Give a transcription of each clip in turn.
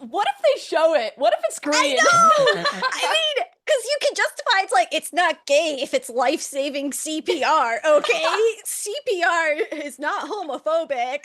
What if they show it? What if it's green? I know! I mean, because you can justify it's not gay if it's life-saving CPR, okay? CPR is not homophobic.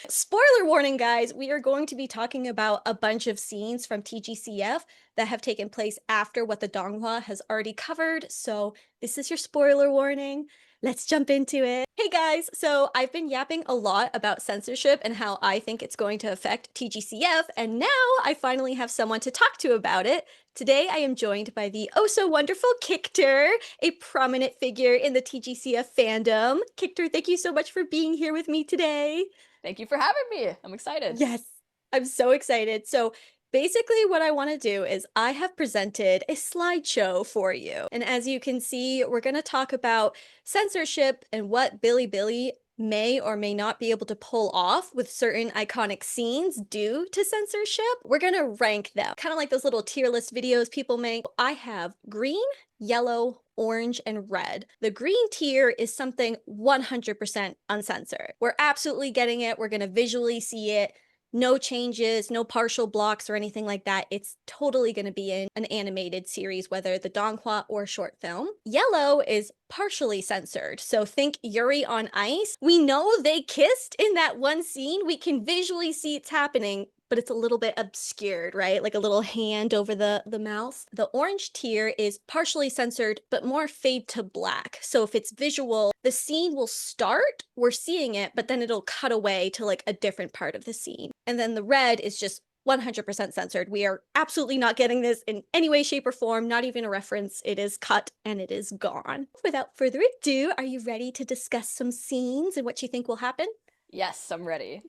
Spoiler warning, guys, we are going to be talking about a bunch of scenes from TGCF that have taken place after what the donghua has already covered, so this is your spoiler warning. Let's jump into it. Hey guys, so I've been yapping a lot about censorship and how I think it's going to affect TGCF, and now I finally have someone to talk to about it. Today I am joined by the oh-so-wonderful Kictor, a prominent figure in the TGCF fandom. Kictor, thank you so much for being here with me today. Thank you for having me. I'm excited. Yes, I'm so excited. So basically what I want to do is I have presented a slideshow for you. And as you can see, we're going to talk about censorship and what Bilibili may or may not be able to pull off with certain iconic scenes due to censorship. We're going to rank them, kind of like those little tier list videos people make. I have green, yellow, orange, and red. The green tier is something 100% uncensored. We're absolutely getting it. We're going to visually see it. No changes, no partial blocks or anything like that. It's totally going to be in an animated series, whether the donghua or short film. Yellow is partially censored. So think Yuri on Ice. We know they kissed in that one scene. We can visually see it's happening, but it's a little bit obscured, right? Like a little hand over the mouth. The orange tier is partially censored, but more fade to black. So if it's visual, the scene will start, we're seeing it, but then it'll cut away to like a different part of the scene. And then the red is just 100% censored. We are absolutely not getting this in any way, shape, or form, not even a reference. It is cut and it is gone. Without further ado, are you ready to discuss some scenes and what you think will happen? Yes, I'm ready.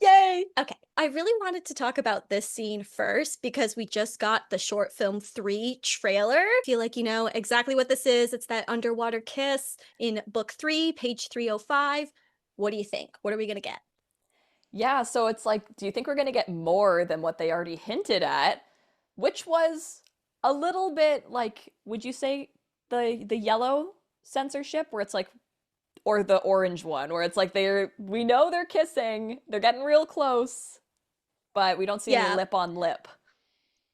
Yay! Okay, I really wanted to talk about this scene first because we just got the short film 3 trailer. I feel like you know exactly what this is. It's that underwater kiss in book 3, page 305. What do you think? What are we gonna get? Yeah, so it's like, do you think we're gonna get more than what they already hinted at? Which was a little bit like, would you say the yellow censorship, where it's like, or the orange one, where it's like we know they're kissing, they're getting real close, but we don't see any Yeah, lip on lip.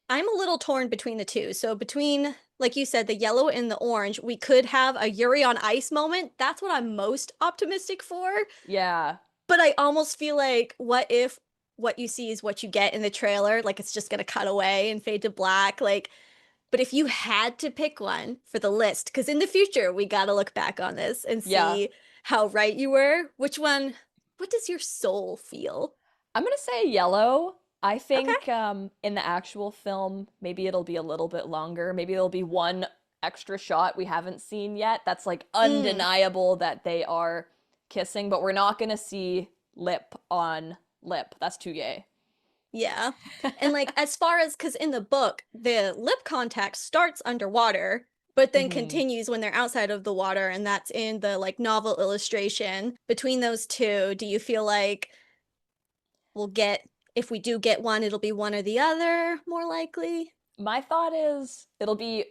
I'm a little torn between the two. So between, like you said, the yellow and the orange, we could have a Yuri on Ice moment. That's what I'm most optimistic for. Yeah. But I almost feel like, what if what you see is what you get in the trailer? Like it's just gonna cut away and fade to black. But if you had to pick one for the list, because in the future we gotta look back on this and Yeah. see how right you were, which one, what does your soul feel? I'm gonna say yellow. I Okay. think in the actual film, maybe it'll be a little bit longer. Maybe there'll be one extra shot we haven't seen yet that's like Mm, undeniable that they are kissing, but we're not gonna see lip on lip. That's too gay. yeah. And like as far as, because in the book, the lip contact starts underwater, but then Hmm. continues when they're outside of the water, and that's in the like novel illustration. Between those two, do you feel like we'll get, if we do get one, it'll be one or the other, more likely? My thought is it'll be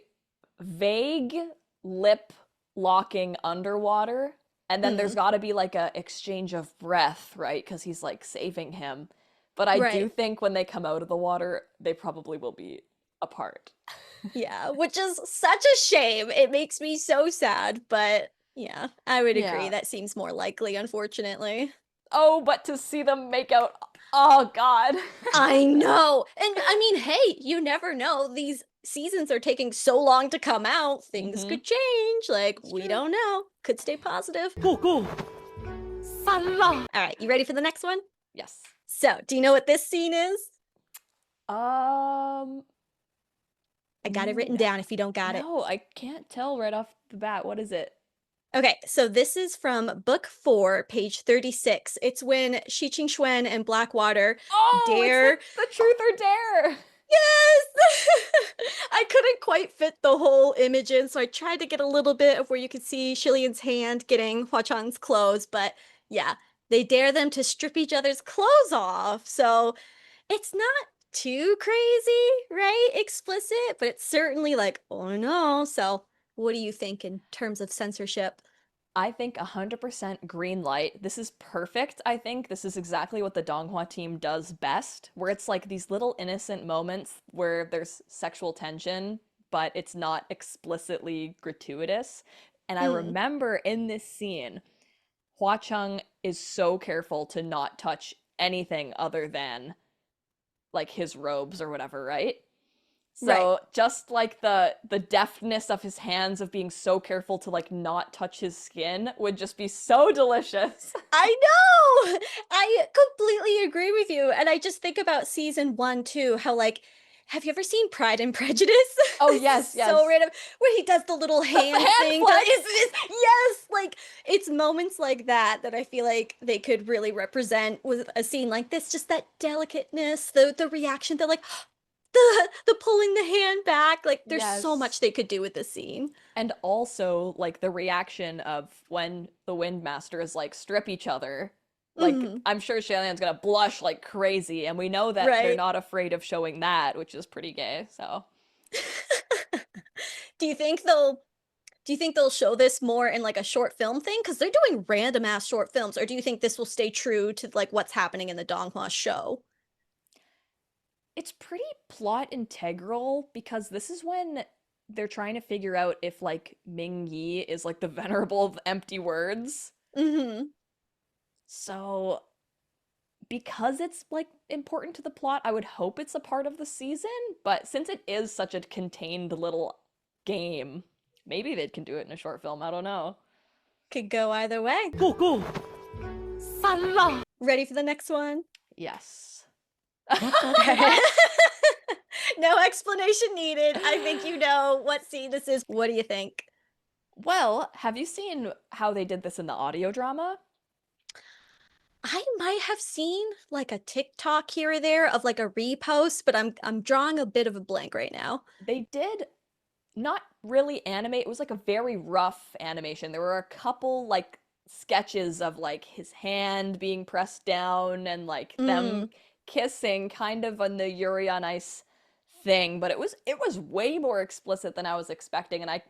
vague lip locking underwater, and then there's Mm, got to be like a exchange of breath, right? Because he's like saving him. But I do right. think when they come out of the water, they probably will be apart. Yeah, which is such a shame. It makes me so sad, but yeah, I would agree. Yeah. That seems more likely, unfortunately. Oh, but to see them make out, oh God. I know. And I mean, hey, you never know. These seasons are taking so long to come out. Things Mm-hmm. could change. Like, It's we true. don't know. Could stay positive. Go, go. Salah. All right, you ready for the next one? Yes. So, do you know what this scene is? Um, I got it written down if you don't got it. no, I can't tell right off the bat. What is it? Okay, so this is from book 4, page 36. It's when Shi Qingxuan and Blackwater Oh, it's dare. the truth or dare. Yes! I couldn't quite fit the whole image in, so I tried to get a little bit of where you could see Shilian's hand getting Hua Chan's clothes, but yeah, they dare them to strip each other's clothes off. So it's not too crazy, right? Explicit, but it's certainly like, oh no. So what do you think in terms of censorship? I think 100% green light. This is perfect, I think. This is exactly what the donghua team does best, where it's like these little innocent moments where there's sexual tension, but it's not explicitly gratuitous. And I Mm, remember in this scene, Hua Chung is so careful to not touch anything other than like his robes or whatever, right? right. So just like the deftness of his hands of being so careful to like not touch his skin would just be so delicious. I know. I completely agree with you. And I just think about season 1 too, how like have you ever seen Pride and Prejudice? Oh This is yes, so yes. random. Where he does the little The hand hand thing. flex. Yes, like it's moments like that that I feel like they could really represent with a scene like this. Just that delicateness, the reaction, the like the pulling the hand back. Like there's so much Yes. they could do with this scene. And also like the reaction of when the Windmasters like strip each other. Like Hmm. I'm sure Shaylan's gonna blush like crazy, and we know that they're Right. not afraid of showing that, which is pretty gay, so Do you think they'll show this more in like a short film thing? Because they're doing random ass short films, or do you think this will stay true to like what's happening in the Donghua show? it's pretty plot integral because this is when they're trying to figure out if like Ming Yi is like the venerable of empty words. Hmm. So because it's like important to the plot, I would hope it's a part of the season, but since it is such a contained little game, maybe they can do it in a short film. I don't know. Could go either way. Go, go. Salah. Ready for the next one? Yes. Okay. No explanation needed. I think you know what scene this is. What do you think? Well, have you seen how they did this in the audio drama? I might have seen like a TikTok here or there of like a repost, but I'm drawing a bit of a blank right now. They did not really animate. It was like a very rough animation. There were a couple like sketches of like his hand being pressed down and like them Mm. kissing kind of on the Yuri on Ice thing, but it was way more explicit than I was expecting. And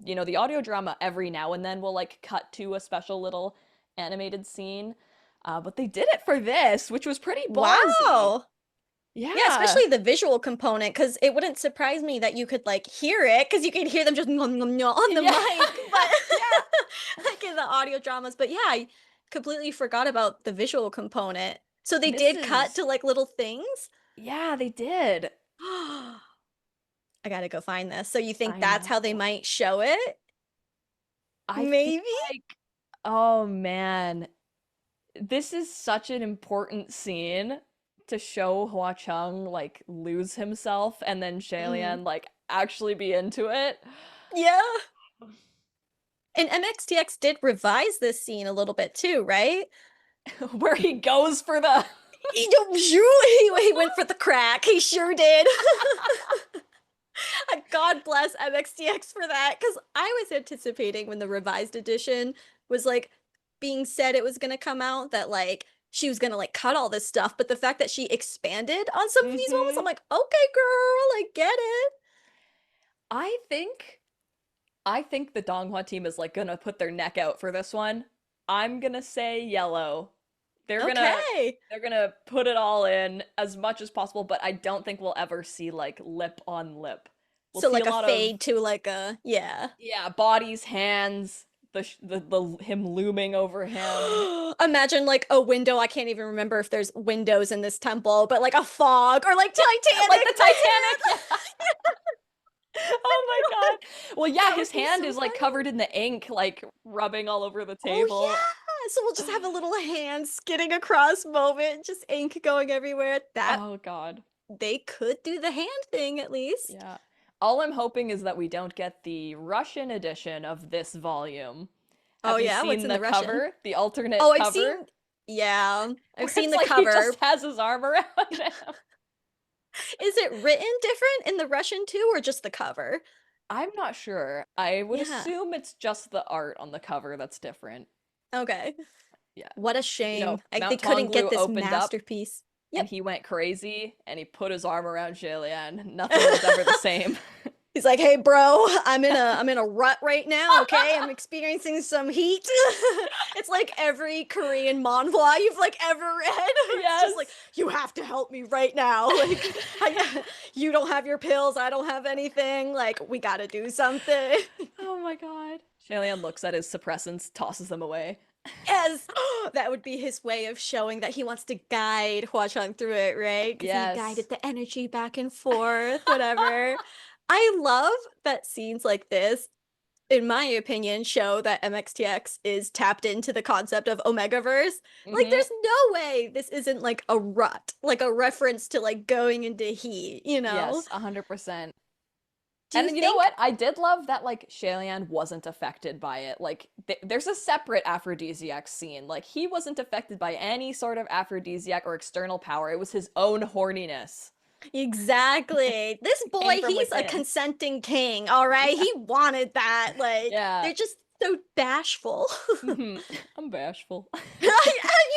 the audio drama every now and then will like cut to a special little animated scene. But they did it for this, which was pretty ballsy. Wow. Yeah, Yeah. especially the visual component, because it wouldn't surprise me that you could like hear it, because you could hear them just nom, nom, nom on the Yeah. mic, but Yeah. like in the audio dramas. But yeah, I completely forgot about the visual component. So they This did cut is to like little things. Yeah, they did. I gotta go find this. So you think I that's how they know. might show it? I feel Maybe? like, oh man, this is such an important scene to show Hua Chung like lose himself and then Mhm. Shailian like actually be into it. Yeah. And MXTX did revise this scene a little bit too, right? Where he goes for the He don't he went for the crack. He sure did. God bless MXDX for that, because I was anticipating when the revised edition was like being said it was gonna come out that like she was gonna like cut all this stuff, but the fact that she expanded on some of these moments, I'm hmm like, okay, girl, I get it. I think I think the Donghua team is like gonna put their neck out for this one. I'm gonna say yellow. They're gonna Okay. they're gonna put it all in as much as possible, but I don't think we'll ever see like lip on lip. We'll So see a like a lot of fade to like a yeah. yeah, bodies, hands, the him looming over him. Imagine like a window. I can't even remember if there's windows in this temple, but like a fog or like Like Titanic. the Titanic. Yeah. Oh my God. Well, yeah, That his would be hand so is like funny. covered in the ink, like rubbing all over the Oh table. yeah. So we'll just have a little hand skidding across moment, just ink going everywhere. That Oh God. they could do the hand thing at least. Yeah. All I'm hoping is that we don't get the Russian edition of this volume. Oh Have you yeah, what's seen in the the Russian? cover? The alternate Oh, I've cover? seen yeah, I've Where seen it's the like he cover. just has his arm around him. Is it written different in the Russian too, or just the cover? I'm not sure. I would Yeah. assume it's just the art on the cover that's different. Okay. Yeah. What a shame. They Mount couldn't get Tonglu this opened up masterpiece. and Yep. he went crazy and he put his arm around Jillian. Nothing was ever the same. He's like, "Hey, bro, I'm in a rut right now. Okay, I'm experiencing some heat." It's like every Korean manhwa you've like ever read. It's just like, Yes. you have to help me right now. Like, you don't have your pills. I don't have anything. Like, we gotta do something. Oh my god. Shalian looks at his suppressants, tosses them away. Yes, that would be his way of showing that he wants to guide Hua Chang through it, right? Because he Yes. guided the energy back and forth, whatever. I love that scenes like this, in my opinion, show that MXTX is tapped into the concept of Omegaverse. Like, Mm-hmm. there's no way this isn't like a rut, like a reference to like going into heat, you know? Yes, 100%. Do you And you know think what? I did love that, like, Shalian wasn't affected by it. Like, there's a separate aphrodisiac scene. Like, he wasn't affected by any sort of aphrodisiac or external power. It was his own horniness. exactly? This It boy, came from he's a within. consenting king, all right? Yeah. He wanted that. Like, Yeah. they're just so bashful. Hmm. I'm bashful. You've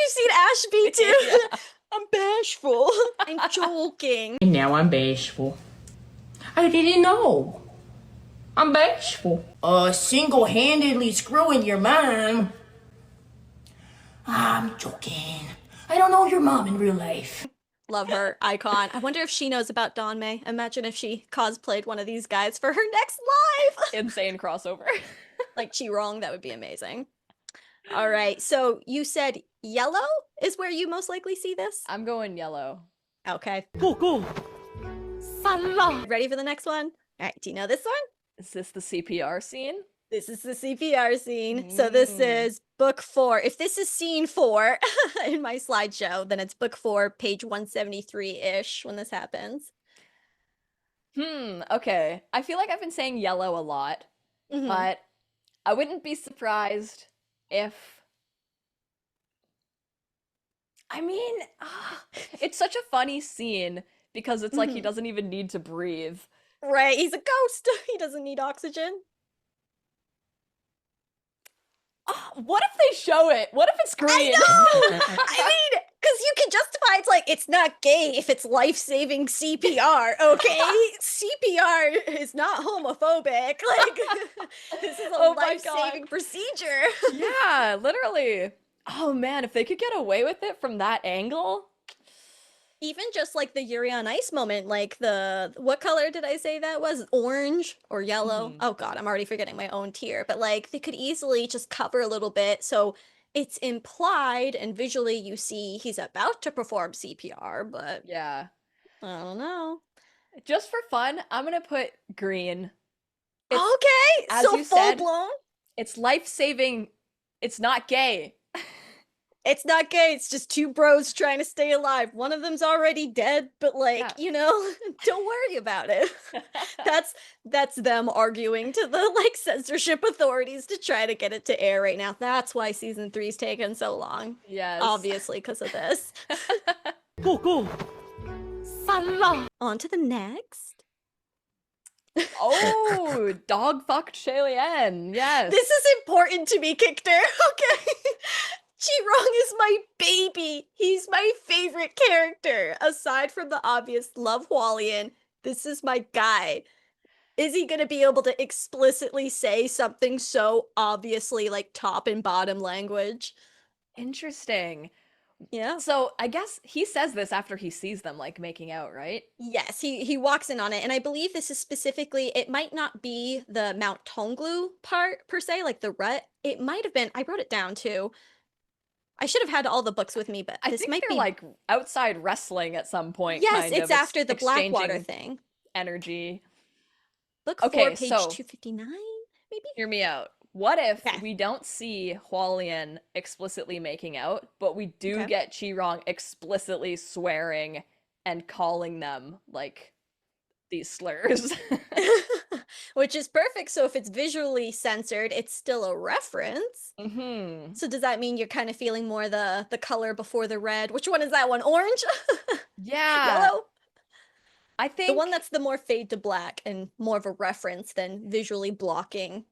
seen Ashby Yeah. too? I'm bashful. I'm joking. And now I'm bashful. I didn't know. I'm bashful. Single-handedly screwing your mom. I'm joking. I don't know your mom in real life. Love her, icon. I wonder if she knows about Danmei. Imagine if she cosplayed one of these guys for her next live. Insane crossover. Like Chi-Rong, that would be amazing. All right, so you said yellow is where you most likely see this? I'm going yellow. Okay. Go, go. Salah. Ready for the next one? All right, do you know this one? Is this the CPR scene? This is the CPR scene. So this Mm. is book 4. If this is scene 4 in my slideshow, then it's book 4, page 173-ish when this happens. Okay. I feel like I've been saying yellow a lot, Mhm. but I wouldn't be surprised if. I mean, it's such a funny scene because it's like he Mhm. doesn't even need to breathe. Right, he's a ghost. He doesn't need oxygen. What if they show it? What if it's I green? know! I mean, because you can justify it's like, it's not gay if it's life-saving CPR, okay? CPR is not homophobic. Like, this is a Oh my life-saving God. procedure. Yeah, literally. Oh man, if they could get away with it from that angle. Even just like the Yuri on Ice moment, like what color did I say that was? Orange or yellow? Mhm. Oh God, I'm already forgetting my own tier. But like they could easily just cover a little bit. So it's implied and visually you see he's about to perform CPR, but Yeah. I don't know. Just for fun, I'm gonna put green. It's, Okay, as so you full said, blown. it's life-saving. It's not gay. It's not gay, it's just two bros trying to stay alive. One of them's already dead, but like, Yeah. you know, don't worry about it. That's them arguing to the like censorship authorities to try to get it to air right now. That's why season 3's taken so long. Yes. Obviously, because of this. Go, go. Salah. On to the next. Oh, dog fucked Shalian. Yes. This is important to me, Kictor. Okay. Chi-Rong is my baby. He's my favorite character. Aside from the obvious love Hualien, this is my guy. Is he going to be able to explicitly say something so obviously like top and bottom language? Interesting. Yeah. So I guess he says this after he sees them like making out, right? Yes, he walks in on it, and I believe this is specifically, it might not be the Mount Tonglu part per se, like the rut. It might have been, I wrote it down too. I should have had all the books with me, but I this think might they're be like outside wrestling at some point, yes, kind it's of after the Blackwater exchanging thing. energy. Book 4, Okay, page so 259, maybe? hear me out. What if Okay. we don't see Hualien explicitly making out, but we do Okay. get Chi-Rong explicitly swearing and calling them like these slurs? Which is perfect. So if it's visually censored, it's still a reference. Mm-hmm. So does that mean you're kind of feeling more the color before the red? Which one is that one? Orange? Yeah. Yellow? I The think one that's the more fade to black and more of a reference than visually blocking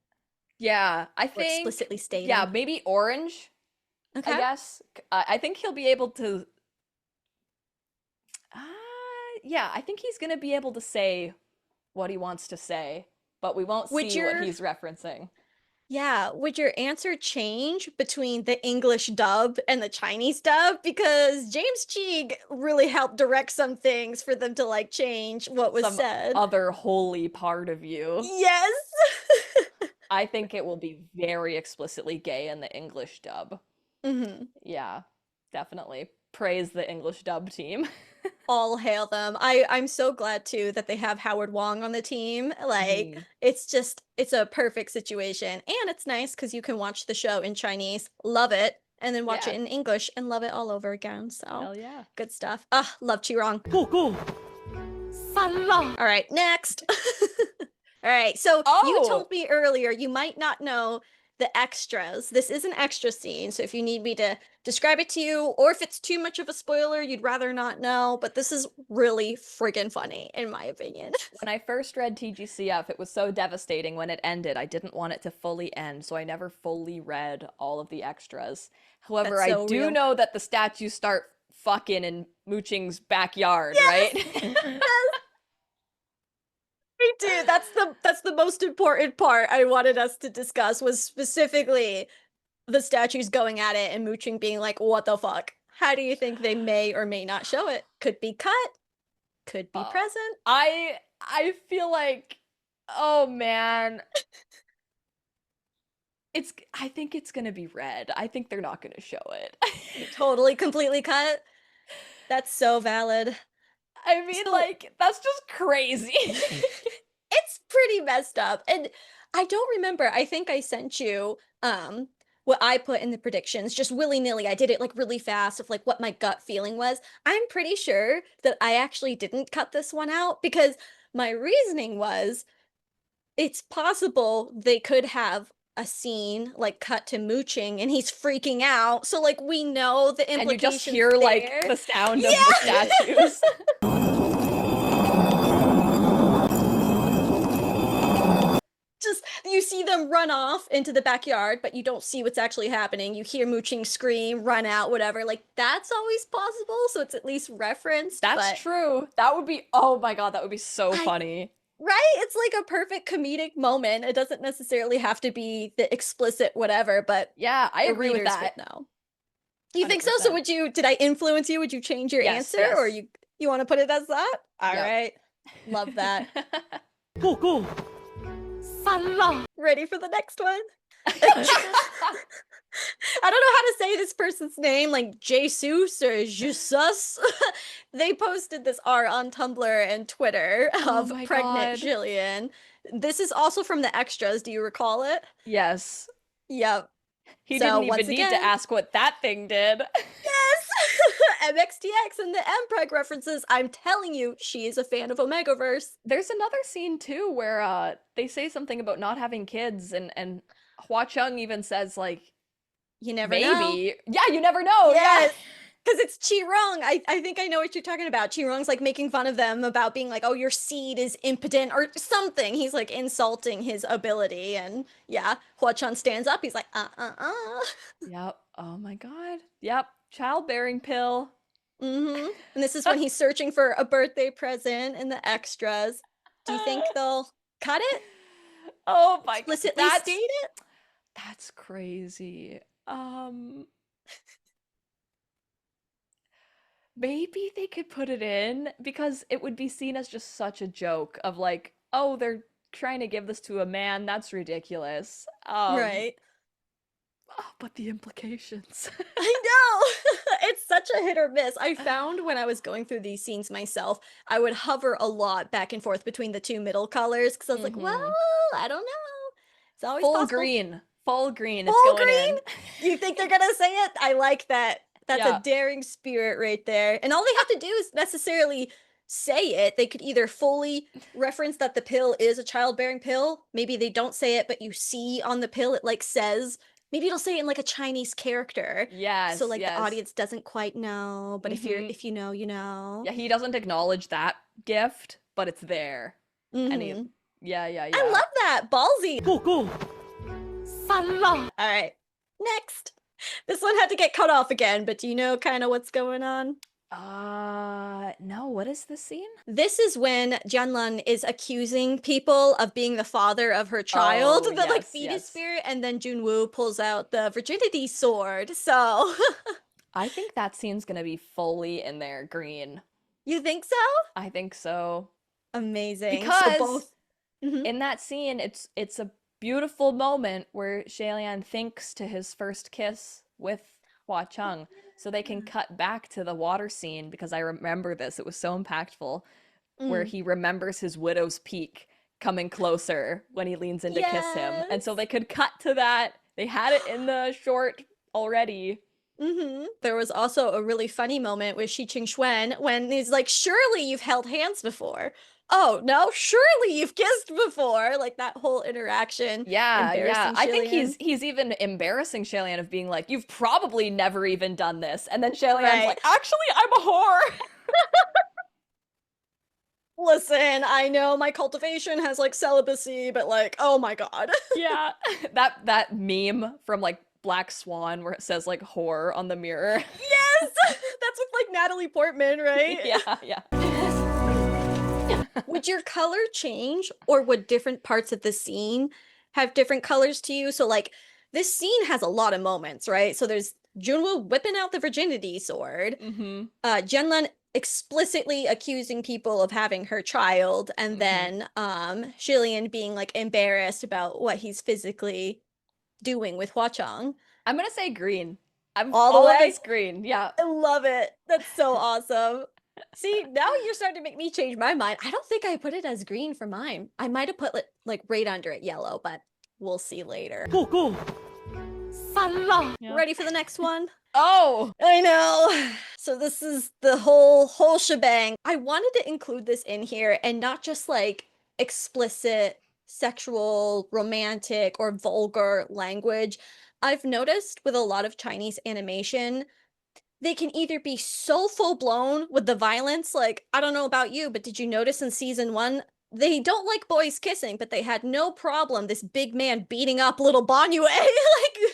yeah, I or think explicitly stating. yeah, maybe orange, Okay. I guess. I think he'll be able to yeah, I think he's gonna be able to say what he wants to say, but we won't Would see what your he's referencing. Yeah, would your answer change between the English dub and the Chinese dub? Because James Cheek really helped direct some things for them to like change what was Some said. other holy part of you. Yes. I think it will be very explicitly gay in the English dub. hmm Yeah, definitely. Praise the English dub team. All hail them. I'm so glad too that they have Howard Wong on the team. Like Mhm. it's a perfect situation. And it's nice because you can watch the show in Chinese, love it, and then watch it Yeah, in English and love it all over again. So hell yeah. good stuff. Ah, love Qirong. Go, go. All right, next. All right, so you Oh, told me earlier you might not know the extras. This is an extra scene, so if you need me to describe it to you, or if it's too much of a spoiler, you'd rather not know, but this is really friggin' funny, in my opinion. when I first read TGCF, it was so devastating when it ended. I didn't want it to fully end, so I never fully read all of the extras. However, That's I so do real. know that the statues start fucking in Mooching's backyard, Yes! right? Me too. That's the most important part I wanted us to discuss was specifically the statues going at it and Mooching being like, what the fuck? How do you think they may or may not show it? Could be cut, could be Uh, present. I feel like, oh man, I think it's gonna be red. I think they're not gonna show it. Totally, completely cut. That's so valid. I mean, So like, that's just crazy. it's pretty messed up. And I don't remember. I think I sent you what I put in the predictions just willy-nilly. I did it like really fast of like what my gut feeling was. I'm pretty sure that I actually didn't cut this one out because my reasoning was it's possible they could have a scene like cut to Mooching and he's freaking out. So like we know the And you just implications hear like there. the sound of the Yeah. statues. Just you see them run off into the backyard, but you don't see what's actually happening. You hear Mooching scream, run out, whatever. Like that's always possible, so it's at least referenced. That's But true. That would be, oh my God, that would be so I funny. right, it's like a perfect comedic moment. It doesn't necessarily have to be the explicit whatever, but Yeah, I the agree with readers that. would know. You think so? So 100%. would you? Did I influence you? Would you change your Yes, answer, or yes. you want to put it as that? All Yep. right, love that. Go, go. Ready for the next one? I don't know how to say this person's name, like Jesus or Jesus. They posted this art on Tumblr and Twitter Oh of my pregnant God. Jillian. This is also from the extras. Do you recall it? Yes. Yep. He So didn't once even need to again, ask what that thing did. yes, MXTX and the MPreg references. I'm telling you, she is a fan of Omegaverse. There's another scene too where they say something about not having kids and Hua Chung even says like You never know. maybe. Yeah, you never know. Yes. Yeah. Because it's Qirong. I think I know what you're talking about. Qirong's like making fun of them about being like, oh, your seed is impotent or something. He's like insulting his ability. And yeah, Hua Chun stands up. He's like, Yep. Oh my God. Yep. Childbearing pill. And this is when he's searching for a birthday present in the extras. Do you think they'll cut it? Oh my God. Explicitly state it? That's crazy. Maybe they could put it in because it would be seen as just such a joke of like, oh, they're trying to give this to a man. That's ridiculous. Right. But the implications. I know. It's such a hit or miss. I found when I was going through these scenes myself, I would hover a lot back and forth between the two middle colors because I was like, well, I don't know. It's always Full possible. green. Full green. It's Full going green? in. You think they're gonna say it? I like that. That's Yeah. a daring spirit right there. And all they have to do is necessarily say it. They could either fully reference that the pill is a childbearing pill. Maybe they don't say it, but you see on the pill it like says. Maybe it'll say it in like a Chinese character. Yes. So like yes. the audience doesn't quite know. But if you know, you know. Yeah, he doesn't acknowledge that gift, but it's there. And he, Mhm. yeah. I love that. Ballsy. Go, go. All right. Next. This one had to get cut off again, but do you know kind of what's going on? No, what is this scene? This is when Jianlan is accusing people of being the father of her child, Oh, the like yes, fetus yes. spirit, and then Junwoo pulls out the virginity sword. So, I think that scene's gonna be fully in there, green. you think so? I think so. Amazing. So Because both. Mhm. in that scene, it's a beautiful moment where Shailian thinks to his first kiss with Hua Chung, so they can cut back to the water scene because I remember this. It was so impactful, where Mm. he remembers his widow's peak coming closer when he leans in to kiss him, and so Yes. they could cut to that. They had it in the short already. There was also a really funny moment with Shi Ching Xuan when he's like, "Surely you've held hands before." Oh no, surely you've kissed before. Like that whole interaction, Yeah, yeah. embarrassing I think Shillian. he's even embarrassing Shailian of being like, "You've probably never even done this," and then Shailian's Right. like, "Actually, I'm a whore." Listen, I know my cultivation has like celibacy, but like, oh my god. Yeah, that meme from like Black Swan where it says like "whore" on the mirror. Yes! That's with like Natalie Portman, right? Yeah, yeah. Would your color change, or would different parts of the scene have different colors to you? So like this scene has a lot of moments, right? So there's Junwoo whipping out the virginity sword, Mm-hmm. Genlun explicitly accusing people of having her child, and Mm-hmm. then Shillian being like embarrassed about what he's physically doing with Hua-Chang. I'm gonna say green. I'm All the all of way. it's green. Yeah. I love it. That's so awesome. See, now you're starting to make me change my mind. I don't think I put it as green for mine. I might have put it like right under it yellow, but we'll see later. Yeah. Ready for the next one? Oh. I know. So this is the whole shebang. I wanted to include this in here and not just like explicit sexual, romantic, or vulgar language. I've noticed with a lot of Chinese animation, they can either be so full blown with the violence, like, I don't know about you, but did you notice in season one, they don't like boys kissing, but they had no problem this big man beating up little Banyue.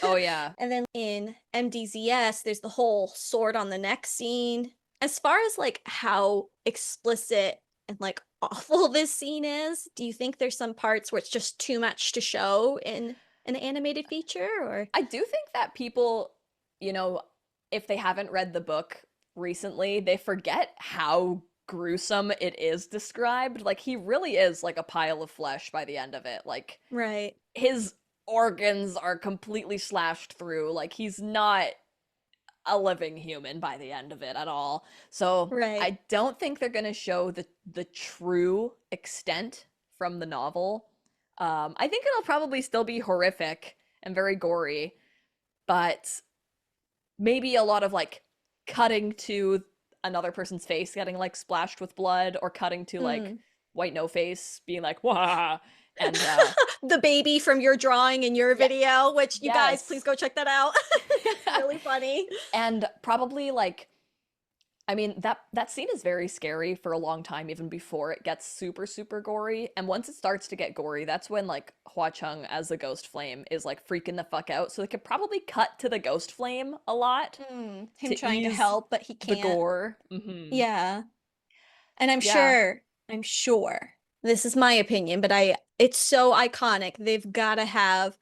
Oh like, yeah. and then in MDZS, there's the whole sword on the neck scene. As far as like how explicit and like awful this scene is, do you think there's some parts where it's just too much to show in an animated feature, or? I do think that people, you know, if they haven't read the book recently, they forget how gruesome it is described. Like he really is like a pile of flesh by the end of it. Like Right. his organs are completely slashed through. Like he's not a living human by the end of it at all. So Right. I don't think they're gonna show the true extent from the novel. I think it'll probably still be horrific and very gory, but maybe a lot of like cutting to another person's face getting like splashed with blood, or cutting to like Mm. White No Face being like wah, and The baby from your drawing in your yeah, video, which you guys please yes. go check that out. It's really funny. And probably like, I mean, that scene is very scary for a long time, even before it gets super, super gory. And once it starts to get gory, that's when like Hua Chung as the ghost flame is like freaking the fuck out. So they could probably cut to the ghost flame a lot Him to trying to ease help, but he the can't. gore. Mm-hmm. Yeah. And Yeah. I'm sure, this is my opinion, but it's so iconic. They've got to have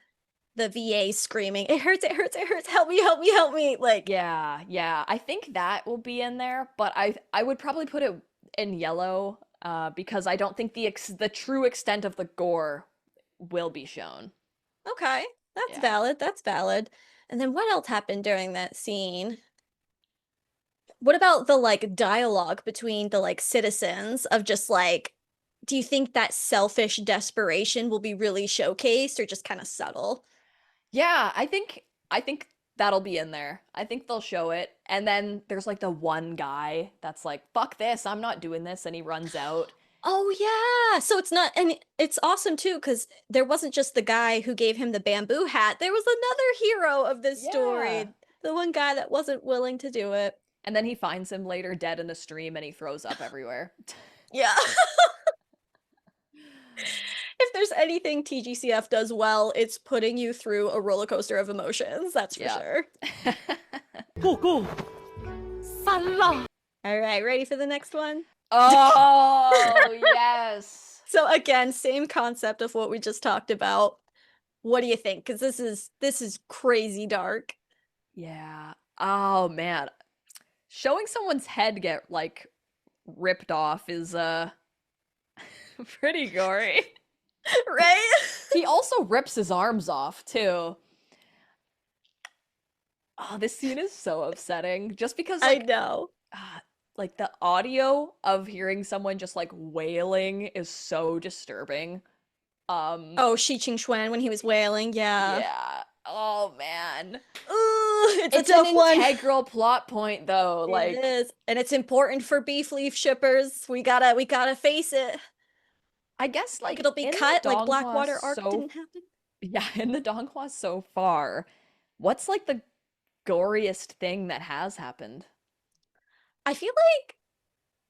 the VA screaming, "It hurts, it hurts, it hurts. Help me, help me, help me." Like, Yeah, yeah. I think that will be in there, but I would probably put it in yellow, because I don't think the true extent of the gore will be shown. okay, that's Yeah. valid. That's valid. And then what else happened during that scene? What about the like dialogue between the like citizens of just like, do you think that selfish desperation will be really showcased or just kind of subtle? Yeah, I think that'll be in there. I think they'll show it. And then there's like the one guy that's like, "Fuck this, I'm not doing this," and he runs out. Oh yeah. So it's not, and it's awesome too because there wasn't just the guy who gave him the bamboo hat. There was another hero of this Yeah. story. The one guy that wasn't willing to do it. And then he finds him later dead in a stream and he throws up everywhere. Yeah. If there's anything TGCF does well, it's putting you through a roller coaster of emotions. That's for Yeah. sure. All right, ready for the next one? Oh, yes. So again, same concept of what we just talked about. What do you think? Because this is crazy dark. Yeah. Oh man. Showing someone's head get like ripped off is pretty gory. Right? He also rips his arms off too. Oh, this scene is so upsetting just because I like know. like the audio of hearing someone just like wailing is so disturbing. Oh, Shi Ching Xuan when he was wailing, yeah. Yeah. Oh man. Ooh, it's It's a an tough one. integral plot point though. It Like is, and it's important for beef leaf shippers. We gotta face it. I guess Think like it'll be in the cut like donghua Blackwater arc so didn't happen. yeah, in the donghua so far, what's like the goriest thing that has happened? I feel like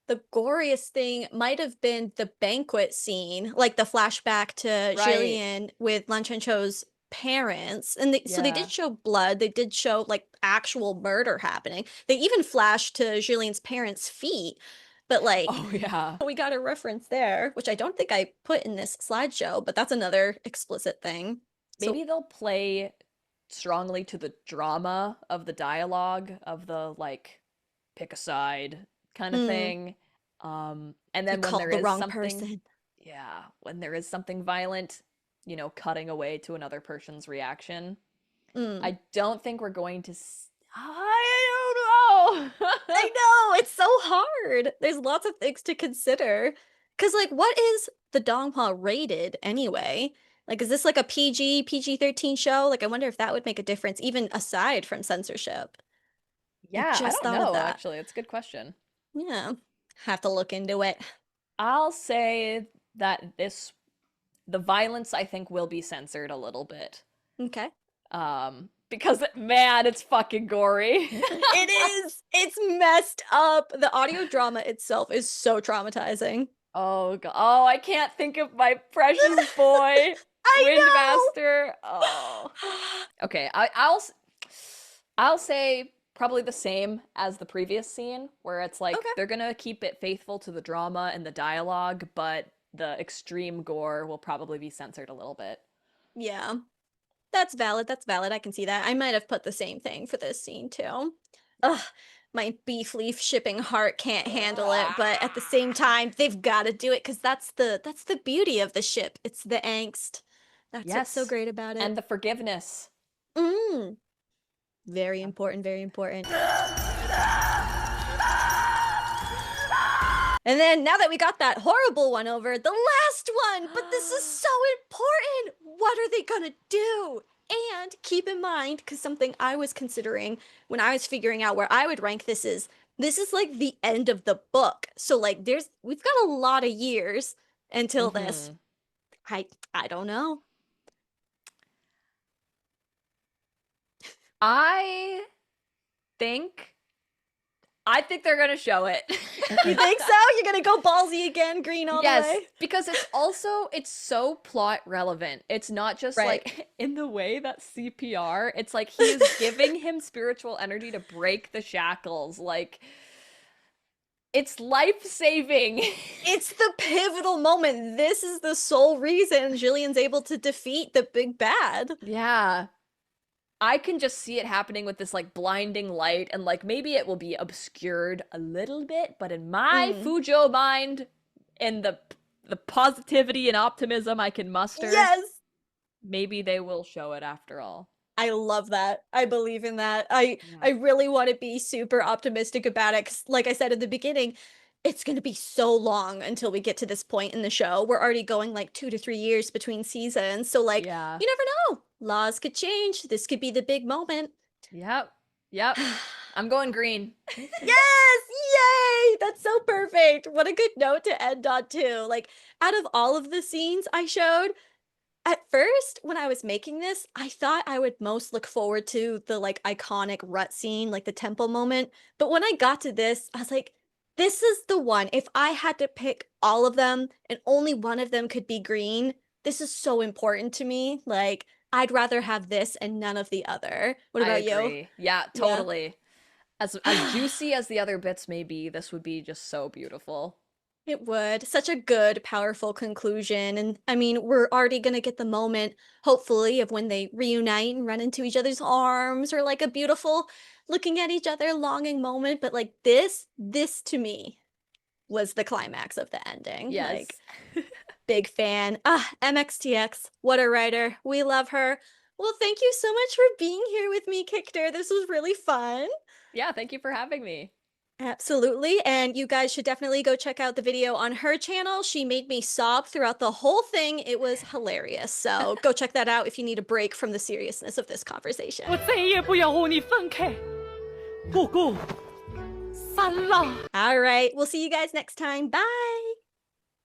the goriest thing might have been the banquet scene, like the flashback to Right. Jillian with Lan Chancho's parents. And so they did Yeah. show blood, they did show like actual murder happening. They even flashed to Jillian's parents' feet. But like Oh yeah. we got a reference there, which I don't think I put in this slideshow, but that's another explicit thing. So, Maybe they'll play strongly to the drama of the dialogue of the like pick a side kind of mm, thing. And you then when called there the is wrong something, person. yeah, when there is something violent, cutting away to another person's reaction. Mm. I don't think we're going to. I don't know. I know, it's so hard. There's lots of things to consider. Because, like, what is the donghua rated anyway? Like, is this like a PG-13 show? Like, I wonder if that would make a difference, even aside from censorship. I Yeah, I just don't thought of know, that. actually. It's a good question. Yeah, have to look into it. I'll say that the violence, I think, will be censored a little bit. Okay. Because man, it's fucking gory. It is. It's messed up. The audio drama itself is so traumatizing. Oh god. Oh, I can't think of my precious boy, I Windmaster. Oh. know. Okay, I'll say probably the same as the previous scene, where it's like Okay. they're gonna keep it faithful to the drama and the dialogue, but the extreme gore will probably be censored a little bit. Yeah. That's valid. That's valid. I can see that. I might have put the same thing for this scene too. Ugh, my beef leaf shipping heart can't handle it, but at the same time, they've got to do it because that's the beauty of the ship. It's the angst. That's what's so Yes, great about it. and the forgiveness. Mm. Very important. Very important. And then now that we got that horrible one over, the last one, but this is so important. What are they gonna do? And keep in mind, because something I was considering when I was figuring out where I would rank this is like the end of the book. So like we've got a lot of years until this. Mm-hmm. I don't know. I think I think they're gonna show it. You think so? You're gonna go ballsy again, green all the Yes, way? because it's so plot relevant. It's not just Right. like in the way that CPR, it's like he is giving him spiritual energy to break the shackles. Like it's life-saving. It's the pivotal moment. This is the sole reason Jillian's able to defeat the big bad. Yeah. I can just see it happening with this like blinding light and like maybe it will be obscured a little bit, but in my Mm. Fujo mind and the positivity and optimism I can muster, Yes. maybe they will show it after all. I love that. I believe in that. I Yeah. I really want to be super optimistic about it 'cause like I said at the beginning, it's going to be so long until we get to this point in the show. We're already going like 2 to 3 years between seasons. So like, Yeah. you never know. Laws could change. This could be the big moment. Yep. Yep. I'm going green. Yes! Yay! That's so perfect. What a good note to end on too. Like out of all of the scenes I showed, at first, when I was making this, I thought I would most look forward to the like iconic rut scene, like the temple moment. But when I got to this, I was like, this is the one. If I had to pick all of them and only one of them could be green, this is so important to me. Like, I'd rather have this and none of the other. What I about you? agree. Yeah, Yeah. totally. As juicy as the other bits may be, this would be just so beautiful. It would. Such a good, powerful conclusion. And I mean, we're already going to get the moment, hopefully, of when they reunite and run into each other's arms, or like a beautiful looking at each other longing moment. But like this to me was the climax of the ending. Yes. Like, big fan. MXTX, what a writer. We love her. Well, thank you so much for being here with me, Kictor. This was really fun. Yeah, thank you for having me. Absolutely. And you guys should definitely go check out the video on her channel. She made me sob throughout the whole thing. It was hilarious. So go check that out if you need a break from the seriousness of this conversation. 我再也不要和你分开，不顾散了。 All right. We'll see you guys next time. Bye.